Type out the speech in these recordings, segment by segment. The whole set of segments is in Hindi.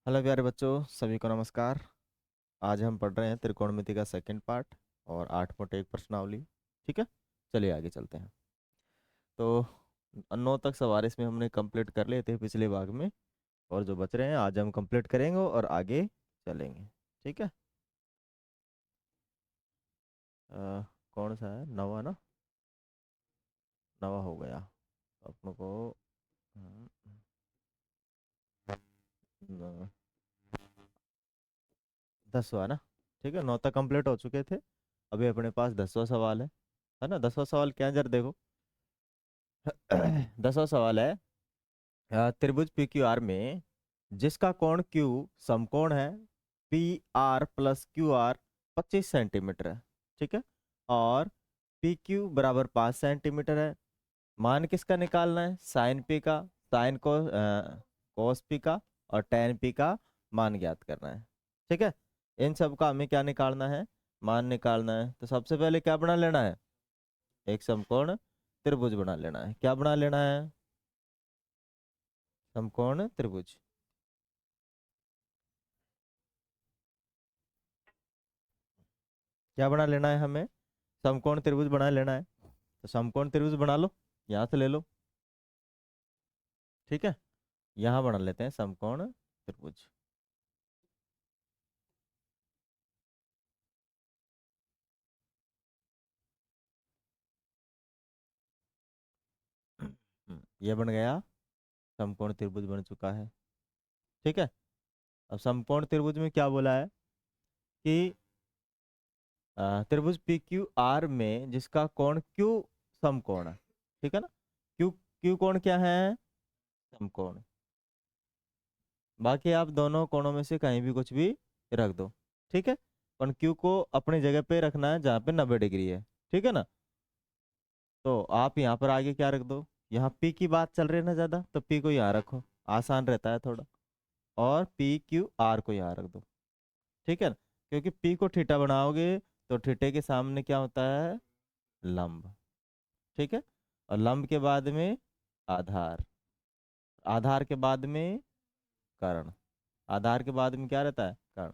हेलो प्यारे बच्चों, सभी को नमस्कार। आज हम पढ़ रहे हैं त्रिकोणमिति का सेकंड पार्ट और 8.1 प्रश्नावली। ठीक है, चलिए आगे चलते हैं। तो 9 तक सवाल इसमें हमने कंप्लीट कर लिए थे पिछले भाग में, और जो बच रहे हैं आज हम कंप्लीट करेंगे और आगे चलेंगे। ठीक है। अ, कौन सा है? नवा ना? नवा हो गया अपनों को। हम्म, 10वां ना? ठीक है, 9 तक कंप्लीट हो चुके थे। अभी अपने पास 10वां सवाल है ना? 10वां सवाल क्या है जरा देखो। 10वां सवाल है, त्रिभुज पी क्यू आर में जिसका कोण क्यू समकोण है P R plus Q R 25 centimetre है। ठीक है। और पी क्यू बराबर 5 सेंटीमीटर है। मान किसका निकालना है? साइन पी का। साइन को कोस पी का और टेन पी का मान ज्ञात करना है। ठीक है। इन सब का हमें क्या निकालना है? मान निकालना है। तो सबसे पहले क्या बना लेना है? एक समकोण त्रिभुज बना लेना है। क्या बना लेना है? समकोण त्रिभुज। क्या बना लेना है हमें? समकोण त्रिभुज बना लेना है। तो समकोण त्रिभुज बना लो, यहाँ से ले लो। ठीक है, यहाँ बना लेते हैं समकोण त्रिभुज। ये बन गया, समकोण त्रिभुज बन चुका है। ठीक है। अब समकोण त्रिभुज में क्या बोला है कि त्रिभुज पी क्यू आर में जिसका कोण क्यू समकोण है। ठीक है ना? क्यू क्यू कोण क्या है? समकोण। बाकी आप दोनों कोणों में से कहीं भी कुछ भी रख दो। ठीक है। पर क्यू को अपनी जगह पे रखना है जहाँ पे 90 डिग्री है। ठीक है ना? तो आप यहाँ पर आगे क्या रख दो? यहाँ पी की बात चल रही है ना ज़्यादा, तो पी को यहाँ रखो, आसान रहता है थोड़ा। और पी क्यू आर को यहाँ रख दो। ठीक है ना? क्योंकि पी को थीटा बनाओगे तो थीटे के सामने क्या होता है? लंब। ठीक है। और लंब के बाद में आधार, आधार के बाद में कर्ण, आधार के बाद में क्या रहता है? कर्ण।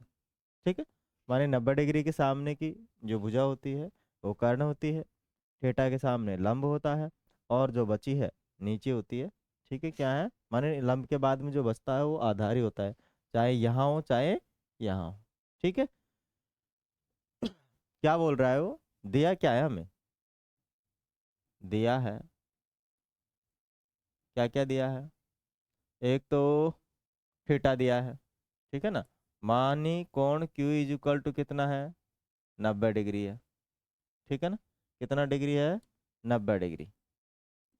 ठीक है। माने 90 डिग्री के सामने की जो भुजा होती है वो कर्ण होती है, थीटा के सामने लंब होता है, और जो बची है नीचे होती है। ठीक है, क्या है? माने लंब के बाद में जो बचता है वो आधार ही होता है, चाहे यहाँ हो चाहे यहाँ हो। ठीक है। क्या बोल रहा है वो? दिया क्या है हमें? दिया है, क्या क्या दिया है? एक तो थीटा दिया है। ठीक है ना? मानी कोण क्यू इज इक्वल टू कितना है? 90 डिग्री है। ठीक है ना? कितना डिग्री है? 90 डिग्री।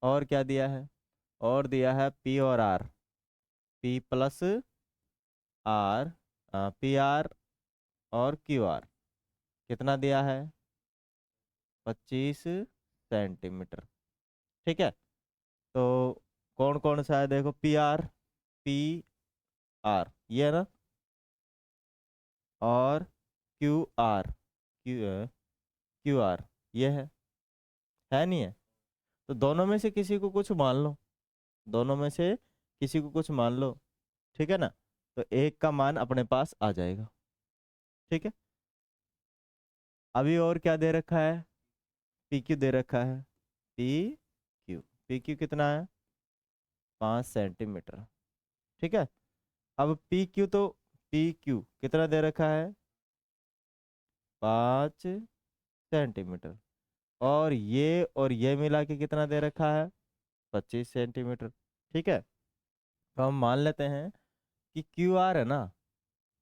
और क्या दिया है? और दिया है पी और R, P plus R, P R और क्यू आर। कितना दिया है? 25 सेंटीमीटर। ठीक है। तो कौन कौन सा है देखो? पी आर, पी आर ये है ना, और क्यू आर, क्यू आर ये है नहीं है? तो दोनों में से किसी को कुछ मान लो, दोनों में से किसी को कुछ मान लो। ठीक है ना? तो एक का मान अपने पास आ जाएगा। ठीक है। अभी और क्या दे रखा है? पी क्यू दे रखा है। पी क्यू, पी क्यू कितना है? 5 सेंटीमीटर। ठीक है। अब पी क्यू तो, पी क्यू कितना दे रखा है? 5 सेंटीमीटर। और ये मिला के कितना दे रखा है? 25 सेंटीमीटर। ठीक है। तो हम मान लेते हैं कि क्यू आर है ना,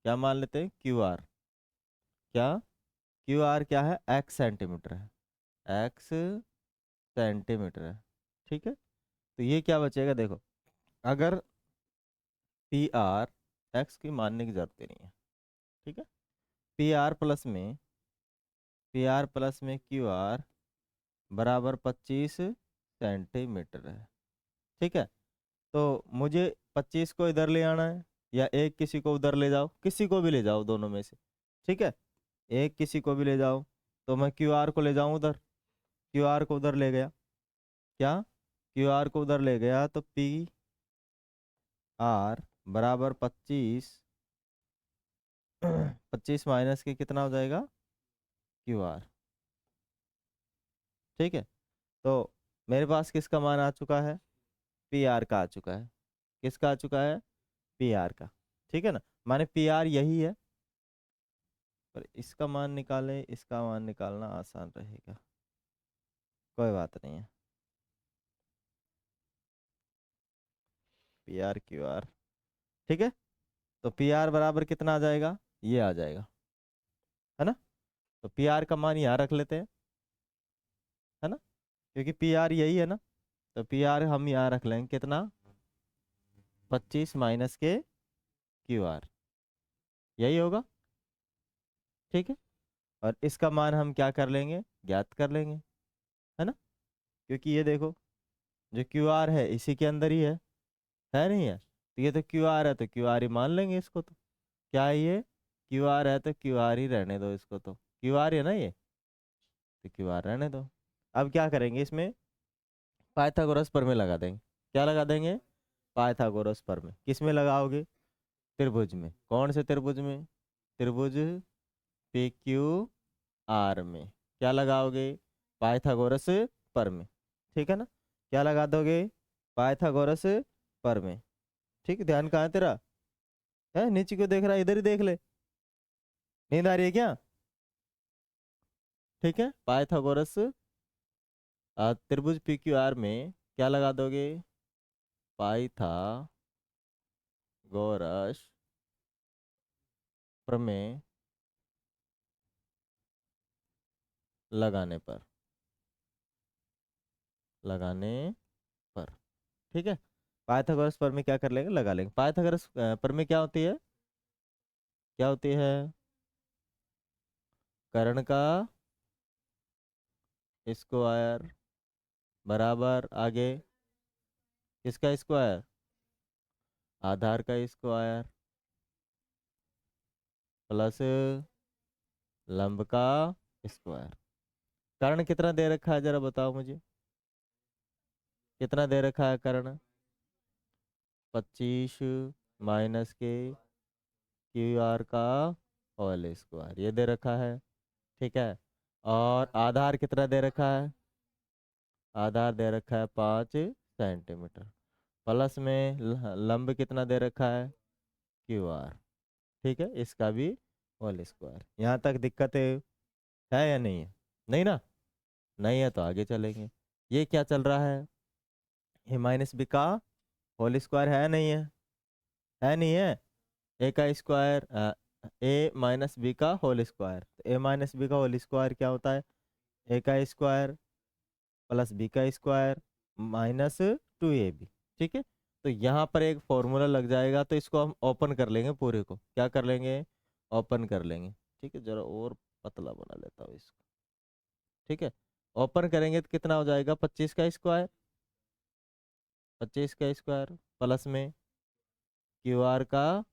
क्या मान लेते हैं? क्यू आर क्या? क्यू आर क्या है? एक्स सेंटीमीटर है, एक्स सेंटीमीटर है। ठीक है। तो ये क्या बचेगा देखो, अगर पी आर, एक्स की मानने की जरूरत ही नहीं है। ठीक है। पी आर प्लस में, पी आर प्लस में क्यू आर बराबर 25 सेंटीमीटर है। ठीक है। तो मुझे 25 को इधर ले आना है, या एक किसी को उधर ले जाओ, किसी को भी ले जाओ दोनों में से। ठीक है। एक किसी को भी ले जाओ, तो मैं क्यू आर को ले जाऊं उधर, क्यू आर को उधर ले गया। क्या? क्यू आर को उधर ले गया तो पी आर बराबर 25 25 माइनस के कितना हो जाएगा क्यू आर। ठीक है, तो मेरे पास किसका मान आ चुका है, पी आर का आ चुका है। किसका आ चुका है, पी आर का। ठीक है ना, माने पी आर यही है, पर इसका मान निकालें, इसका मान निकालना आसान रहेगा, कोई बात नहीं है। पी आर क्यू आर, ठीक है। तो पी आर बराबर कितना आ जाएगा, ये आ जाएगा, है ना। तो पी आर का मान यहाँ रख लेते हैं, है ना, क्योंकि पी आर यही है ना। तो पी आर हम यहाँ रख लेंगे कितना, 25 माइनस के क्यू आर, यही होगा। ठीक है, और इसका मान हम क्या कर लेंगे, ज्ञात कर लेंगे, है ना। क्योंकि ये देखो, जो क्यू आर है इसी के अंदर ही है नहीं है। तो ये तो क्यू आर है, तो क्यू आर ही मान लेंगे इसको। तो क्या है ये, क्यू आर है, तो क्यू आर ही रहने दो इसको। तो क्यू आर है ना ये, तो क्यू आर रहने दो। अब क्या करेंगे, इसमें पाइथागोरस प्रमेय लगा देंगे। क्या लगा देंगे, पाइथागोरस प्रमेय। किस में लगाओगे, त्रिभुज में। कौन से त्रिभुज में, त्रिभुज पी क्यू आर में क्या लगाओगे, पाइथागोरस प्रमेय। ठीक है ना, क्या लगा दोगे, पाइथागोरस प्रमेय। ठीक है, ध्यान कहाँ है तेरा, है नीचे क्यों देख रहा है, इधर ही देख ले। नींद आ रही है क्या। ठीक है, पाइथागोरस त्रिभुज पी क्यू आर में क्या लगा दोगे, पाइथागोरस प्रमेय लगाने पर, लगाने पर। ठीक है, पाइथागोरस प्रमेय क्या कर लेंगे, लगा लेंगे। पाइथागोरस प्रमेय क्या होती है, क्या होती है, कर्ण का स्क्वायर बराबर आगे किसका स्क्वायर, आधार का स्क्वायर प्लस लंब का स्क्वायर। कर्ण कितना दे रखा है जरा बताओ मुझे, कितना दे रखा है कर्ण, 25 माइनस के क्यू आर का होल स्क्वायर, ये दे रखा है। ठीक है, और आधार कितना दे रखा है, आधार दे रखा है 5 सेंटीमीटर, प्लस में लंब कितना दे रखा है क्यू आर। ठीक है, इसका भी होल स्क्वायर। यहाँ तक दिक्कत है या नहीं है, नहीं ना, नहीं है तो आगे चलेंगे। ये क्या चल रहा है, ए माइनस बी का होल स्क्वायर है नहीं है नहीं है। ए का स्क्वायर, ए माइनस बी का होल स्क्वायर। ए माइनस बी का होल स्क्वायर क्या होता है, ए का स्क्वायर प्लस बी का स्क्वायर माइनस 2ab। ठीक है, तो यहाँ पर एक फॉर्मूला लग जाएगा, तो इसको हम ओपन कर लेंगे, पूरे को क्या कर लेंगे, ओपन कर लेंगे। ठीक है, जरा और पतला बना लेता हूँ इसको। ठीक है, ओपन करेंगे तो कितना हो जाएगा, 25 का स्क्वायर, 25 का स्क्वायर प्लस में क्यू आर का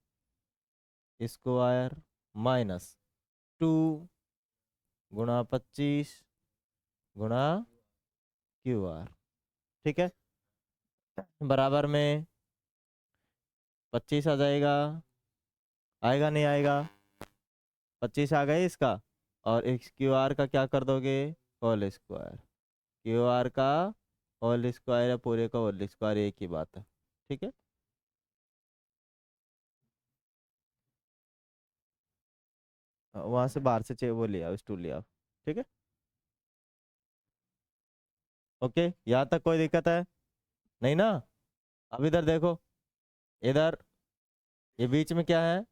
स्क्वायर माइनस 2 गुणा 25 गुणा क्यू आर। ठीक है, बराबर में 25 आ जाएगा, आएगा नहीं आएगा, 25 आ गए इसका, और इस क्यू आर का क्या कर दोगे, होल स्क्वायर। क्यू आर का होल स्क्वायर या पूरे का होल स्क्वायर एक ही बात है। ठीक है, वहां से बाहर से चाहिए वो ले आओ, स्टूल ले आओ। ठीक है, ओके, यहाँ तक कोई दिक्कत है नहीं ना। अब इधर देखो, इधर ये बीच में क्या है,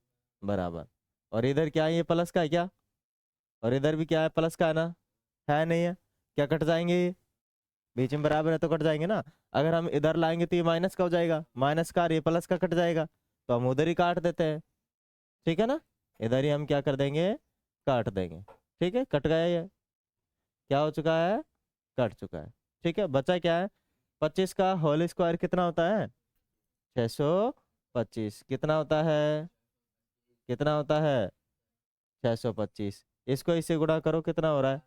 बराबर, और इधर क्या है, ये प्लस का है क्या, और इधर भी क्या है, प्लस का है ना, है नहीं है, क्या कट जाएंगे ये, बीच में बराबर है तो कट जाएंगे ना। अगर हम इधर लाएंगे तो ये माइनस का हो जाएगा, माइनस का, और ये प्लस का कट जाएगा, तो हम उधर ही काट देते हैं। ठीक है ना, इधर ही हम क्या कर देंगे, काट देंगे। ठीक है, कट गया ये, क्या हो चुका है, कट चुका है। ठीक है, बचा क्या है, 25 का होल स्क्वायर कितना होता है, 625। कितना होता है, कितना होता है, 625। इसको इससे गुणा करो, कितना हो रहा है,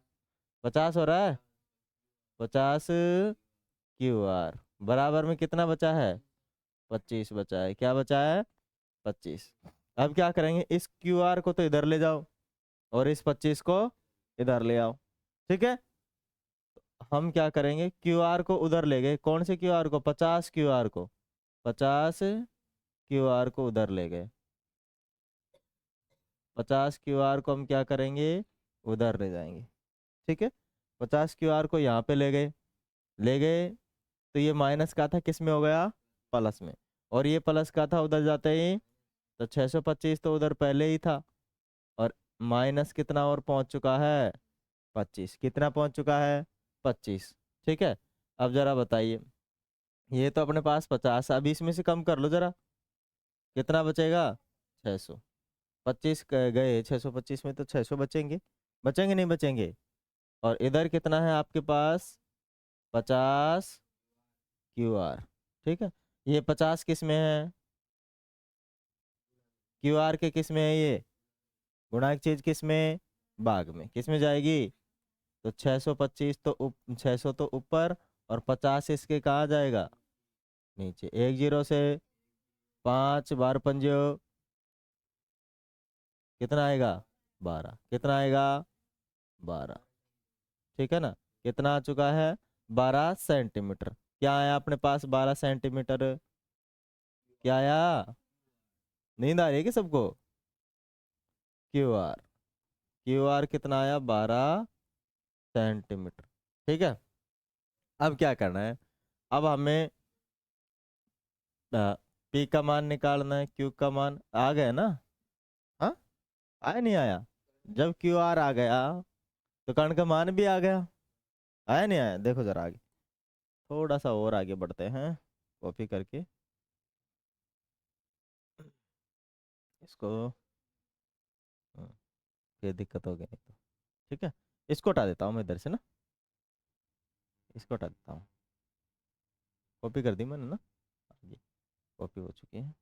50 हो रहा है, 50 क्यू आर बराबर में कितना बचा है, 25 बचा है, क्या बचा है, 25। अब क्या करेंगे, इस QR को तो इधर ले जाओ और इस 25 को इधर ले आओ। ठीक है, हम क्या करेंगे, QR को उधर ले गए, कौन से QR को, 50 QR को, 50 QR को उधर ले गए, 50 QR को हम क्या करेंगे, उधर ले जाएंगे। ठीक है, 50 QR को यहाँ पे ले गए, ले गए तो ये माइनस का था, किस में हो गया, प्लस में, और ये प्लस का था उधर जाते ही, तो 625 तो उधर पहले ही था, और माइनस कितना और पहुंच चुका है, 25, कितना पहुंच चुका है, 25। ठीक है, अब जरा बताइए, ये तो अपने पास 50, अब इसमें से कम कर लो जरा, कितना बचेगा, 600, 25 गए, 625 में तो 600 बचेंगे, बचेंगे नहीं बचेंगे, और इधर कितना है आपके पास, 50 QR। ठीक है, ये 50 किस में है, QR के किस में है, ये गुणांक चीज किस में, भाग में, किस में जाएगी, तो 625 तो 600 तो ऊपर, और 50 इसके कहाँ जाएगा, नीचे, एक जीरो से 5 बार पंजो कितना आएगा, 12, कितना आएगा, 12। ठीक है ना, कितना आ चुका है, 12 सेंटीमीटर। क्या आया अपने पास, 12 सेंटीमीटर, क्या आया, नींद आ रही है कि सबको, QR, QR कितना आया, 12 सेंटीमीटर। ठीक है, अब क्या करना है, अब हमें P का मान निकालना है, Q का मान आ गया ना, हाँ, आया नहीं आया, जब QR आ गया तो कर्ण का मान भी आ गया, आया नहीं आया, देखो जरा आगे, थोड़ा सा और आगे बढ़ते हैं, कॉपी करके इसको, हाँ, फिर दिक्कत होगी नहीं तो। ठीक है, इसको हटा देता हूँ मैं इधर से ना, इसको हटा देता हूँ, कॉपी कर दी मैंने ना, ये कॉपी हो चुकी है।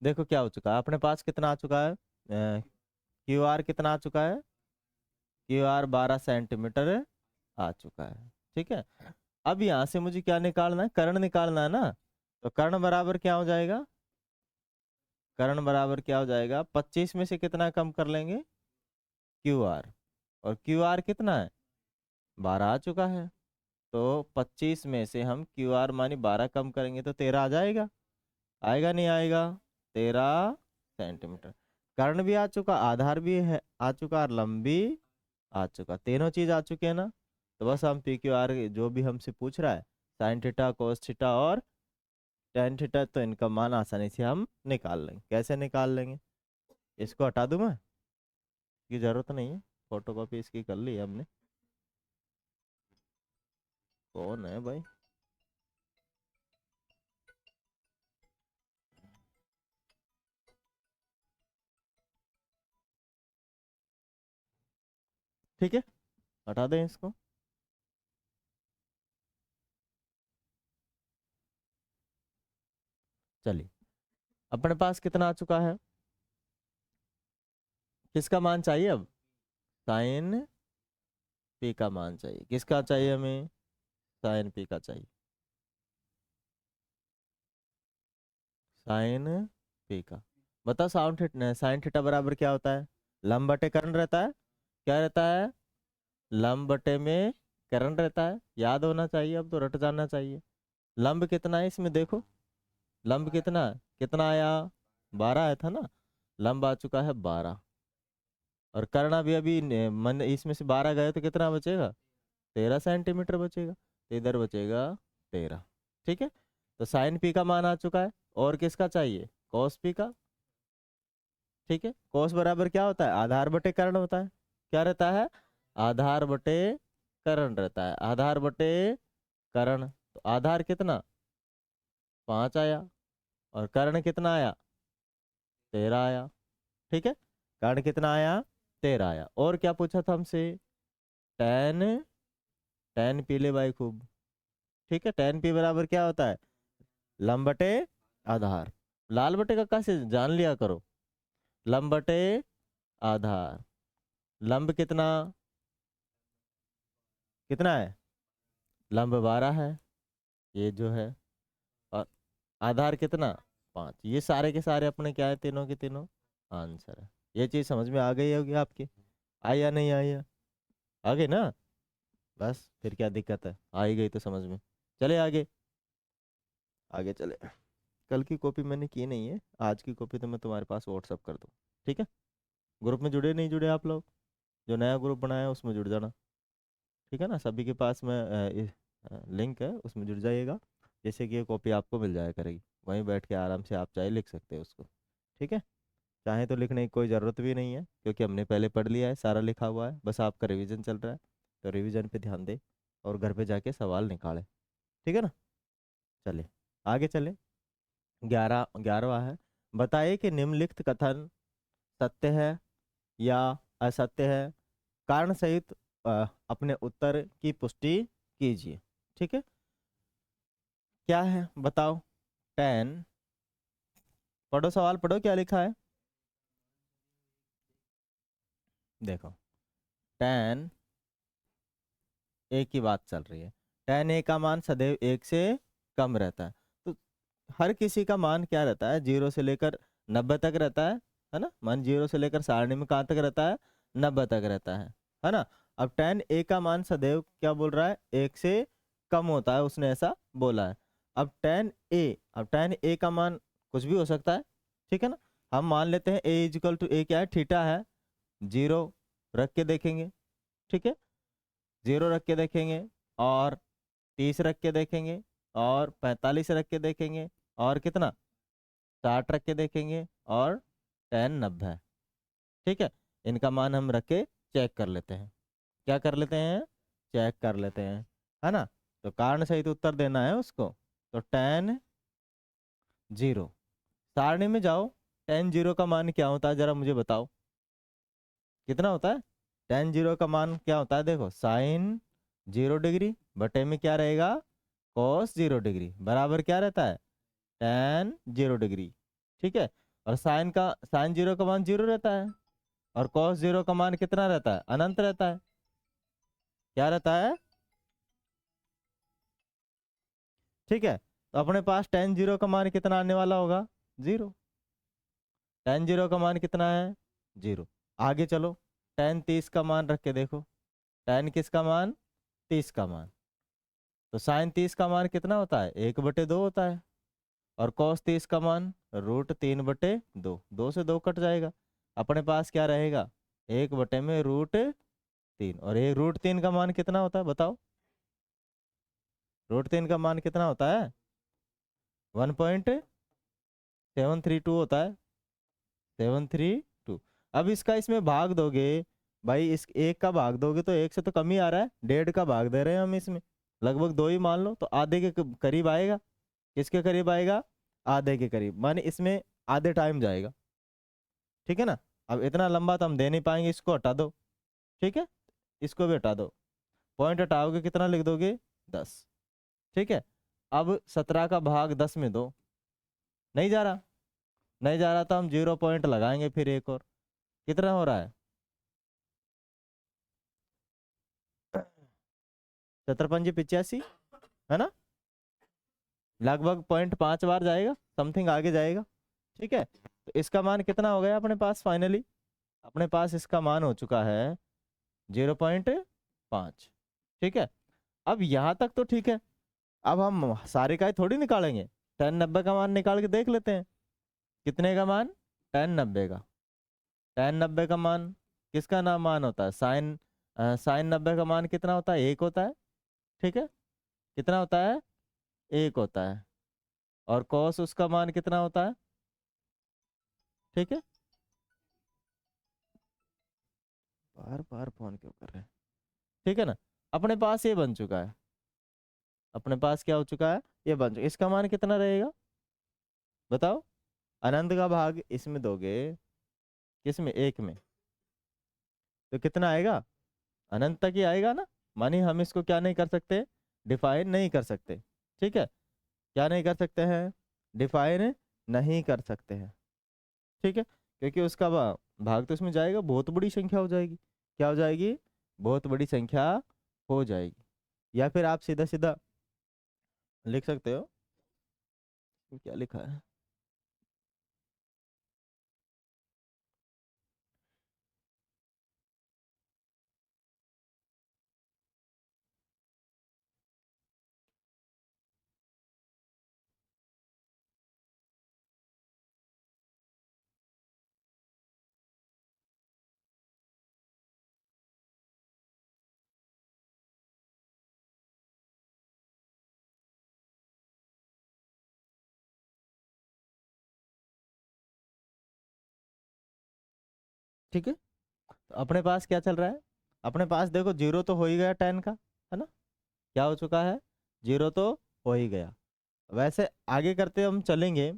देखो क्या हो चुका है, अपने पास कितना आ चुका है, QR कितना आ चुका है, QR 12 सेंटीमीटर आ चुका है। ठीक है, अब यहाँ से मुझे क्या निकालना है, कर्ण निकालना है ना, तो कर्ण बराबर क्या हो जाएगा, कर्ण बराबर क्या हो जाएगा, 25 में से कितना कम कर लेंगे, QR, और QR कितना है, 12 आ चुका है, तो 25 में से हम QR मानी 12 कम करेंगे तो 13 आ जाएगा, आएगा नहीं आएगा, 13 सेंटीमीटर। कर्ण भी आ चुका, आधार भी है आ चुका, और लंब भी आ चुका, तीनों चीज आ चुके हैं ना, तो बस हम PQR जो भी हमसे पूछ रहा है, साइन थीटा, कोस थीटा और टेन थीटा, तो इनका मान आसानी से हम निकाल लेंगे। कैसे निकाल लेंगे, इसको हटा दूं मैं, की जरूरत नहीं है, फोटोकॉपी इसकी कर ली है हमने, कौन है भाई, ठीक है, हटा दें इसको। चलिए, अपने पास कितना आ चुका है, किसका मान चाहिए अब, साइन P का मान चाहिए, किसका चाहिए हमें, साइन P का चाहिए, साइन P का। बता, साइन थीटा बराबर क्या होता है, लंब बटे कर्ण रहता है, क्या रहता है, लंब बटे में कर्ण रहता है, याद होना चाहिए, अब तो रट जाना चाहिए। लंब कितना है इसमें देखो, लंब कितना है? कितना आया, 12 आया था ना, लंब आ चुका है 12, और कर्ण भी अभी मन इसमें से 12 गए तो कितना बचेगा, 13 सेंटीमीटर बचेगा, तो इधर बचेगा 13। ठीक है, तो साइन P का मान आ चुका है, और किसका चाहिए, कॉस P का। ठीक है, कॉस बराबर क्या होता है, आधार बटे कर्ण होता है, क्या रहता है, आधार बटे कर्ण रहता है, आधार बटे कर्ण, तो आधार कितना, 5 आया, और कर्ण कितना आया, 13 आया। ठीक है, कर्ण कितना आया, 13 आया, और क्या पूछा था हमसे, टेन, टेन पी ले भाई खूब। ठीक है, टेन पी बराबर क्या होता है, लंब बटे आधार, लाल बटे का कैसे जान लिया करो, लंब बटे आधार, लंब कितना, कितना है, लंब 12 है, ये जो है, और आधार कितना, 5। ये सारे के सारे अपने क्या है, तीनों के तीनों आंसर है। ये चीज समझ में आ गई होगी आपकी, आई या नहीं आई है? आ गई ना? बस फिर क्या दिक्कत है, आ ही गई तो समझ में। चले आगे, आगे चले। कल की कॉपी मैंने की नहीं है, आज की कॉपी तो मैं तुम्हारे पास व्हाट्सअप कर दूँ, ठीक है? ग्रुप में जुड़े नहीं जुड़े आप लोग? जो नया ग्रुप बनाया है उसमें जुड़ जाना, ठीक है ना? सभी के पास में लिंक है, उसमें जुड़ जाइएगा। जैसे कि ये कॉपी आपको मिल जाया करेगी, वहीं बैठ के आराम से आप चाहे लिख सकते हो उसको, ठीक है? चाहे तो लिखने की कोई ज़रूरत भी नहीं है, क्योंकि हमने पहले पढ़ लिया है, सारा लिखा हुआ है, बस आपका रिवीजन चल रहा है। तो रिवीजन पे ध्यान दे और घर पे जाके सवाल निकाले, ठीक है ना? चले आगे चले। 11वां है, बताइए कि निम्नलिखित कथन सत्य है या असत्य है। कारण सहित अपने उत्तर की पुष्टि कीजिए, ठीक है? क्या है बताओ? 10, पढ़ो सवाल, पढ़ो क्या लिखा है। देखो 10 ए की बात चल रही है। 10 ए का मान सदैव 1 से कम रहता है। तो हर किसी का मान क्या रहता है, 0 से लेकर 90 तक रहता है ना? मान 0 से लेकर सारणी में कहाँ तक रहता है, 90 तक रहता है ना? अब 10 ए का मान सदैव क्या बोल रहा है, 1 से कम होता है, उसने ऐसा बोला है। अब 10 ए का मान कुछ भी हो सकता है, ठीक है ना? हम मान लेते हैं ए इजिकल टू ए क्या है, थीटा है। 0 रख के देखेंगे, ठीक है? 0 रख के देखेंगे, और 30 रख के देखेंगे, और 45 रख के देखेंगे, और कितना, 60 रख के देखेंगे, और 10 90 है, ठीक है? इनका मान हम रख के चेक कर लेते हैं। क्या कर लेते हैं, चेक कर लेते हैं, है ना? तो कारण सहित उत्तर देना है उसको। तो 10 0, सारणी में जाओ। 10 0 का मान क्या होता है जरा मुझे बताओ, कितना होता है? 10 0 का मान क्या होता है, देखो साइन 0 डिग्री बटे में क्या रहेगा, कॉस 0 डिग्री, बराबर क्या रहता है, 10 0 डिग्री, ठीक है? और साइन 0 का मान 0 रहता है, और कॉस 0 का मान कितना रहता है, अनंत रहता है। क्या रहता है, ठीक है? तो अपने पास 10 0 का मान कितना आने वाला होगा, 0। 10 0 का मान कितना है, 0। आगे चलो, 10 30 का मान रख के देखो। 10 किसका मान, 30 का मान। तो साइन 30 का मान कितना होता है, 1/2 होता है। और कॉस 30 का मान √3/2, 2 से 2 कट जाएगा। अपने पास क्या रहेगा, 1/√3। और ये √3 का मान कितना होता है बताओ, √3 का मान कितना होता है, 1.732 होता है, 732। अब इसका इसमें भाग दोगे, भाई इस एक का भाग दोगे तो एक से तो कम ही आ रहा है, 1.5 का भाग दे रहे हैं हम इसमें, लगभग 2 ही मान लो, तो आधे के करीब आएगा। किसके करीब आएगा, आधे के करीब, माने इसमें आधे टाइम जाएगा, ठीक है ना? अब इतना लंबा तो हम दे नहीं पाएंगे, इसको हटा दो, ठीक है? इसको भी हटा दो, पॉइंट हटाओगे कितना लिख दोगे, 10, ठीक है? अब 17 का भाग 10 में दो, नहीं जा रहा, नहीं जा रहा तो हम 0 पॉइंट लगाएंगे फिर एक और, कितना हो रहा है, 17×5 = 85, है ना? लगभग 0.5 बार जाएगा, समथिंग आगे जाएगा, ठीक है? तो इसका मान कितना हो गया अपने पास फाइनली, अपने पास इसका मान हो चुका है 0.5, ठीक है? अब यहाँ तक तो ठीक है। अब हम सारे का ही थोड़ी निकालेंगे, 10 90 का मान निकाल के देख लेते हैं। कितने का मान, 10 90 का। 10 90 का मान किसका नाम मान होता है, साइन 90 का मान कितना होता है, 1 होता है, ठीक है? कितना होता है, 1 होता है। और कॉस उसका मान कितना होता है, ठीक है? बार बार फोन क्यों कर रहे हैं, ठीक है ना? अपने पास ये बन चुका है, अपने पास क्या हो चुका है, ये बन चुका। इसका मान कितना रहेगा बताओ, अनंत का भाग इसमें दोगे, किसमें, 1 में, तो कितना आएगा, अनंत तक ही आएगा ना? मानी हम इसको क्या नहीं कर सकते, डिफाइन नहीं कर सकते, ठीक है? क्या नहीं कर सकते हैं, डिफाइन नहीं कर सकते हैं, ठीक है? क्योंकि उसका भाग तो इसमें जाएगा, बहुत बड़ी संख्या हो जाएगी। क्या हो जाएगी, बहुत बड़ी संख्या हो जाएगी। या फिर आप सीधा सीधा लिख सकते हो, क्या लिखा है, ठीक है, तो अपने पास क्या चल रहा है, अपने पास देखो जीरो तो हो ही गया tan का, है ना, क्या हो चुका है, जीरो तो हो ही गया। वैसे आगे करते हम चलेंगे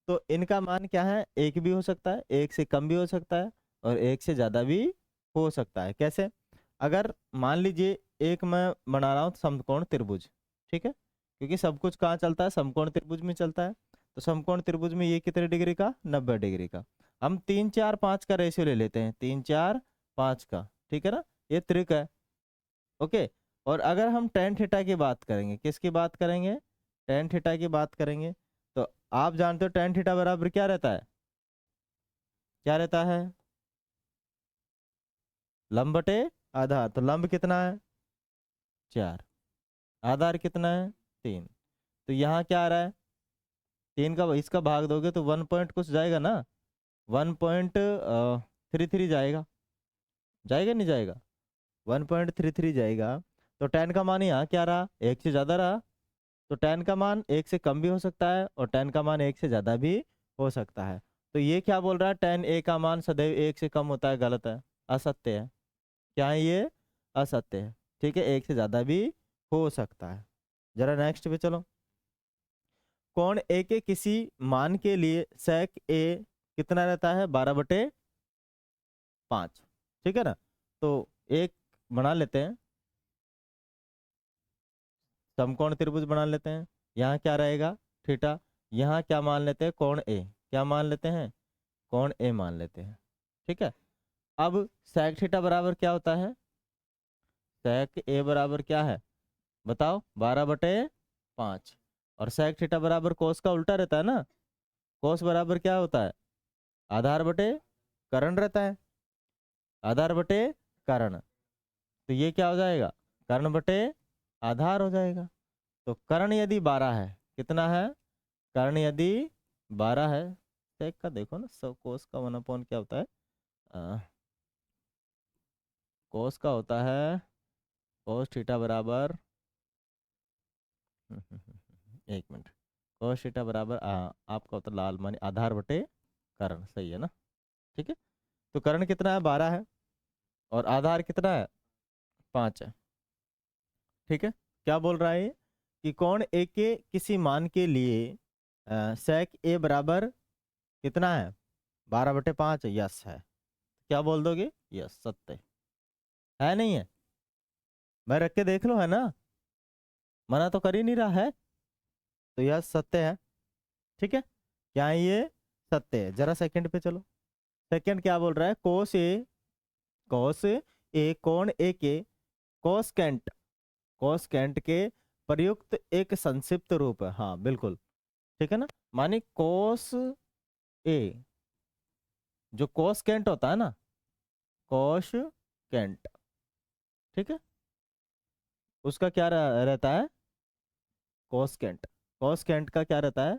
तो इनका मान क्या है, एक भी हो सकता है, एक से कम भी हो सकता है, और एक से ज़्यादा भी हो सकता है। कैसे, अगर मान लीजिए एक मैं बना रहा हूँ समकोण त्रिभुज, ठीक है, क्योंकि सब कुछ कहाँ चलता है, समकोण त्रिभुज में चलता है। तो समकोण त्रिभुज में ये कितने डिग्री का, 90 डिग्री का। हम 3 4 5 का रेशियो ले लेते हैं, 3 4 5 का, ठीक है ना, ये त्रिक है। ओके, और अगर हम टेन थीटा की बात करेंगे, किसकी बात करेंगे, टेन थीटा की बात करेंगे, तो आप जानते हो टेन थीटा बराबर क्या रहता है, क्या रहता है, लंब बटे आधार। तो लंब कितना है, 4, आधार कितना है, 3। तो यहाँ क्या आ रहा है, 3 का इसका भाग दोगे तो 1 पॉइंट कुछ जाएगा ना, 1.33 जाएगा, जाएगा नहीं जाएगा, 1.33 जाएगा। तो टेन का मान यहाँ क्या रहा, एक से ज़्यादा रहा। तो टेन का मान एक से कम भी हो सकता है, और टेन का मान एक से ज़्यादा भी हो सकता है। तो ये क्या बोल रहा है, टेन ए का मान सदैव एक से कम होता है, गलत है, असत्य है। क्या है ये, असत्य है। ठीक है, एक से ज़्यादा भी हो सकता है। जरा नेक्स्ट पे चलो। कोण ए के किसी मान के लिए sec ए कितना रहता है, 12/5। ठीक है ना, तो एक बना लेते हैं, समकोण त्रिभुज बना लेते हैं। यहाँ क्या रहेगा, थीटा। यहाँ क्या मान लेते हैं, कोण ए, क्या मान लेते हैं, कोण ए मान लेते हैं। ठीक है, अब sec थीटा बराबर क्या होता है, sec ए बराबर क्या है बताओ, 12/5। और sec थीटा बराबर कोस का उल्टा रहता है ना, कोस बराबर क्या होता है, आधार बटे कर्ण रहता है, आधार बटे कर्ण। तो ये क्या हो जाएगा, कर्ण बटे आधार हो जाएगा। तो कर्ण यदि 12 है, कितना है, कर्ण यदि 12 है, sec का देखो ना, सब कोस का 1 क्या होता है, कोस का होता है, कोस थीटा बराबर एक मिनट, कोस थीटा बराबर आपका होता है लाल मानी आधार बटे कर्ण, सही है ना। ठीक है, तो कर्ण कितना है, 12 है, और आधार कितना है, 5 है। ठीक है, क्या बोल रहा है ये? कि कोण ए के किसी मान के लिए sec ए बराबर कितना है, 12/5, यस है। क्या बोल दोगे, यस, सत्य है, नहीं है, मैं रख के देख लो, है ना, मना तो कर ही नहीं रहा है, तो यह सत्य है। ठीक है, क्या है ये, सत्य है। जरा सेकंड पे चलो। सेकंड क्या बोल रहा है, कोस ए कोण ए के कोसकेंट, कोसकेंट के प्रयुक्त एक संक्षिप्त रूप है। हाँ बिल्कुल, ठीक है ना, माने कोस ए, जो कोसकेंट होता है ना, कोसकेंट, ठीक है, उसका क्या रहता है, कोसकेंट, कोसकेंट का क्या रहता है,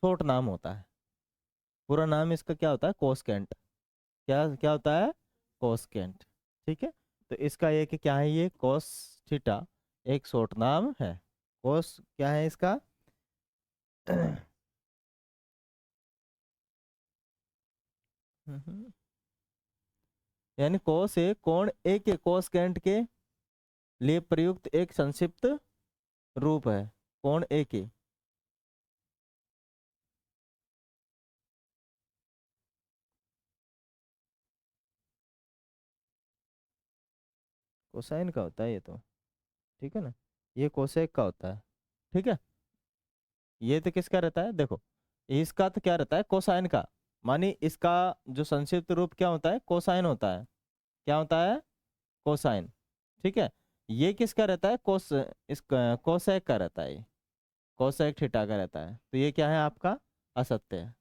शॉर्ट नाम होता है। पूरा नाम इसका क्या होता है, कोसकेंट, क्या क्या होता है, कोसकेंट। ठीक है, तो इसका ये कि क्या है, ये कोस थीटा एक शॉर्ट नाम है। कोस क्या है इसका यानी कोस ए कोण ए के कोसकेंट के लिए प्रयुक्त एक संक्षिप्त रूप है, कोण ए के। कोसाइन का होता है ये तो, ठीक है ना, ये कोसेक का होता है। ठीक है, ये तो किसका रहता है, देखो इसका तो क्या रहता है, कोसाइन का, मानी इसका जो संक्षिप्त रूप क्या होता है, कोसाइन होता है। क्या होता है, कोसाइन। ठीक है, ये किसका रहता है, कोसेक का रहता है, ये कोसेक थीटा का रहता है। तो ये क्या है आपका, असत्य है।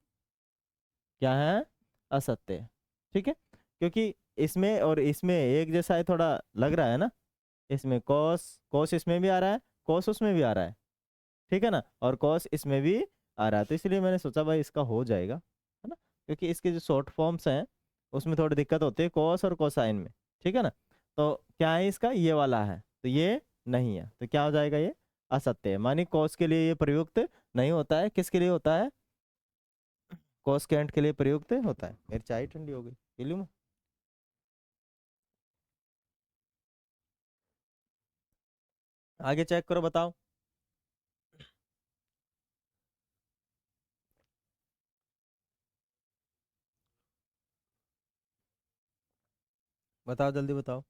क्या है, असत्य है। ठीक है, क्योंकि इसमें और इसमें एक जैसा है, थोड़ा लग रहा है ना, इसमें कोस कोस इसमें भी आ रहा है, कोस उसमें भी आ रहा है, ठीक है ना, और कॉस इसमें भी आ रहा है। तो इसलिए मैंने सोचा भाई इसका हो जाएगा, है ना, क्योंकि इसके जो शॉर्ट फॉर्म्स हैं उसमें थोड़ी दिक्कत होती है, कॉस और कोसाइन में। ठीक है ना, तो क्या है इसका, ये वाला है, तो ये नहीं है, तो क्या हो जाएगा, ये असत्य है। मानी कॉस के लिए ये प्रयुक्त नहीं होता है, किसके लिए होता है, कॉस कैंट के लिए प्रयुक्त होता है। मेरी चाय ठंडी हो गई, पी लूं मैं? आगे चेक करो, बताओ। बताओ जल्दी बताओ।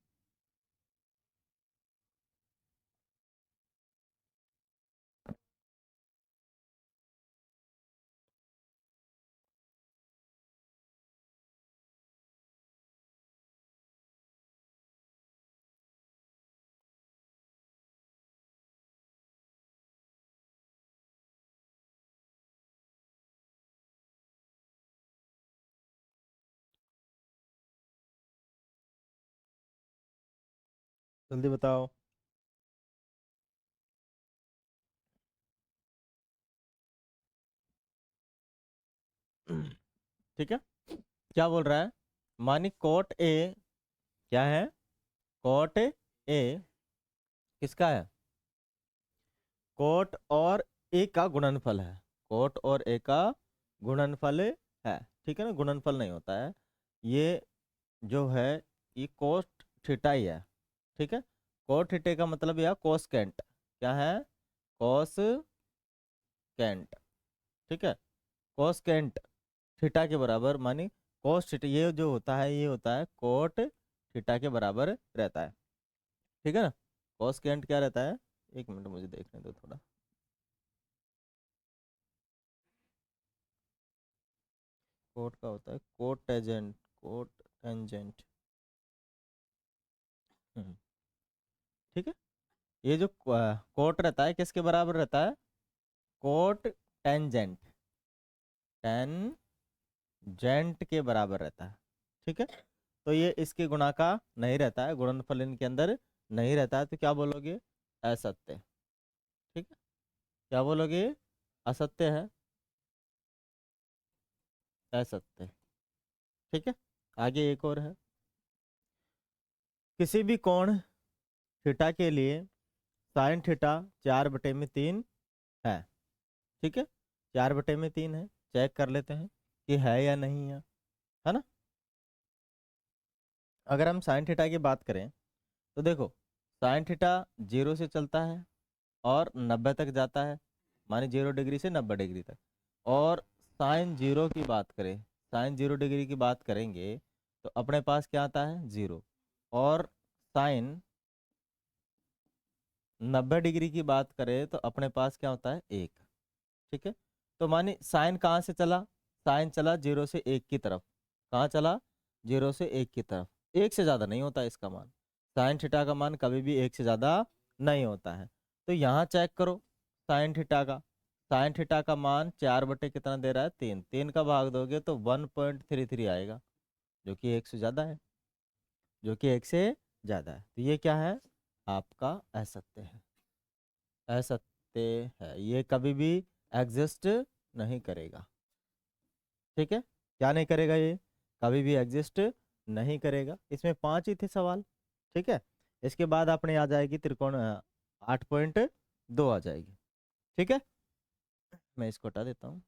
जल्दी बताओ। ठीक है, क्या बोल रहा है? मानी कोट ए क्या है? कोट ए किसका है? कोट और ए का गुणनफल है। कोट और ए का गुणनफल है। ठीक है ना, गुणनफल नहीं होता है ये, जो है ये कोस थीटा ही है। ठीक है, कोस थीटा का मतलब यह कोसकेंट क्या है? कोस कैंट। ठीक है, कोसकेंट थीटा के बराबर, मानी कोस थीटा ये जो होता है ये होता है कोट थीटा के बराबर रहता है। ठीक है ना, कोसकेंट क्या रहता है? एक मिनट मुझे देखने दो थोड़ा। कोट का होता है कोट टेंजेंट, कोट टेंजेंट। हम्म, ठीक है, ये जो कोट रहता है किसके बराबर रहता है? कोट टेंजेंट, टेंजेंट के बराबर रहता है। ठीक है, तो ये इसके गुणा का नहीं रहता है, गुणनफल इनके अंदर नहीं रहता है, तो क्या बोलोगे? असत्य। ठीक है, क्या बोलोगे? असत्य है, असत्य। ठीक है, आगे एक और है। किसी भी कोण थीटा के लिए साइन थीटा 4/3 है। ठीक है, 4/3 है। चेक कर लेते हैं कि है या नहीं है ना। अगर हम साइन थीटा की बात करें तो देखो, साइन थीटा 0 से चलता है और 90 तक जाता है, माने 0 डिग्री से 90 डिग्री तक। और साइन 0 की बात करें, साइन 0 डिग्री की बात करेंगे तो अपने पास क्या आता है? 0। और साइन 90 डिग्री की बात करें तो अपने पास क्या होता है? 1। ठीक है, तो माने साइन कहाँ से चला? साइन चला 0 से 1 की तरफ। कहाँ चला? 0 से 1 की तरफ। 1 से ज़्यादा नहीं होता इसका मान। साइन थीटा का मान कभी भी 1 से ज़्यादा नहीं होता है। तो यहाँ चेक करो साइन थीटा का। साइन थीटा का मान 4 कितना दे रहा है? 3। 3 का भाग दोगे तो 1.33 आएगा, जो कि 1 से ज़्यादा है, जो कि 1 से ज़्यादा है। तो ये क्या है? आपका असत्य है, असत्य है, ये कभी भी एग्जिस्ट नहीं करेगा। ठीक है, क्या नहीं करेगा? ये कभी भी एग्जिस्ट नहीं करेगा। इसमें 5 ही थे सवाल। ठीक है, इसके बाद अपने आ जाएगी त्रिकोण 8.2 आ जाएगी। ठीक है, मैं इसको हटा देता हूँ।